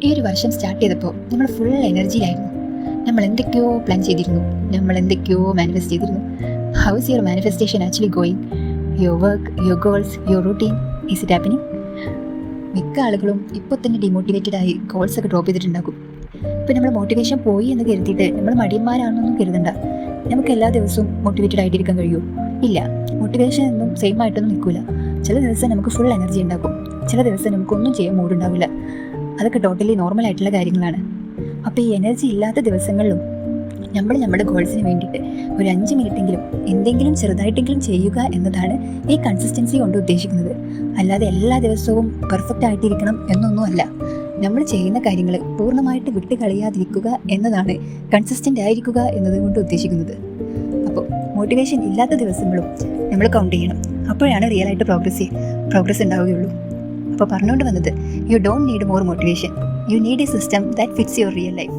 ഈ ഒരു വർഷം സ്റ്റാർട്ട് ചെയ്തപ്പോൾ നമ്മൾ ഫുൾ എനർജിയിലായിരുന്നു. നമ്മൾ എന്തൊക്കെയോ പ്ലാൻ ചെയ്തിരുന്നു, നമ്മൾ എന്തൊക്കെയോ മാനിഫെസ്റ്റ് ചെയ്തിരുന്നു. How is your manifestation actually going? Your work, your goals, your routine, is it happening? മിക്ക ആളുകളും ഇപ്പോൾ തന്നെ ഡിമോട്ടിവേറ്റഡ് ആയി ഗോൾസൊക്കെ ഡ്രോപ്പ് ചെയ്തിട്ടുണ്ടാകും. ഇപ്പോൾ നമ്മൾ മോട്ടിവേഷൻ പോയി എന്ന് കരുതിയിട്ട് നമ്മൾ മടിയന്മാരാണെന്നൊന്നും കരുതണ്ട. നമുക്ക് എല്ലാ ദിവസവും മോട്ടിവേറ്റഡ് ആയിട്ടിരിക്കാൻ കഴിയുമോ? ഇല്ല. മോട്ടിവേഷൻ ഒന്നും സെയിം ആയിട്ടൊന്നും നിൽക്കില്ല. ചില ദിവസം നമുക്ക് ഫുൾ എനർജി ഉണ്ടാകും, ചില ദിവസം നമുക്കൊന്നും ചെയ്യാൻ മൂടുണ്ടാവില്ല. അതൊക്കെ ടോട്ടലി നോർമൽ ആയിട്ടുള്ള കാര്യങ്ങളാണ്. അപ്പോൾ ഈ എനർജി ഇല്ലാത്ത ദിവസങ്ങളിലും നമ്മൾ നമ്മുടെ ഗോൾസിന് വേണ്ടിയിട്ട് ഒരു 5 മിനിറ്റെങ്കിലും എന്തെങ്കിലും ചെറുതായിട്ടെങ്കിലും ചെയ്യുക എന്നതാണ് ഈ കൺസിസ്റ്റൻസി കൊണ്ട് ഉദ്ദേശിക്കുന്നത്. അല്ലാതെ എല്ലാ ദിവസവും പെർഫെക്റ്റ് ആയിട്ടിരിക്കണം എന്നൊന്നുമല്ല. നമ്മൾ ചെയ്യുന്ന കാര്യങ്ങൾ പൂർണ്ണമായിട്ട് വിട്ട് കളയാതിരിക്കുക എന്നതാണ് കൺസിസ്റ്റൻ്റ് ആയിരിക്കുക എന്നതുകൊണ്ട് ഉദ്ദേശിക്കുന്നത്. അപ്പോൾ മോട്ടിവേഷൻ ഇല്ലാത്ത ദിവസങ്ങളും നമ്മൾ കൗണ്ട് ചെയ്യണം. അപ്പോഴാണ് റിയലായിട്ട് പ്രോഗ്രസ് ഉണ്ടാവുകയുള്ളൂ. അപ്പോൾ പറഞ്ഞുകൊണ്ട് വന്നത്, you don't need more motivation, you need a system that fits your real life.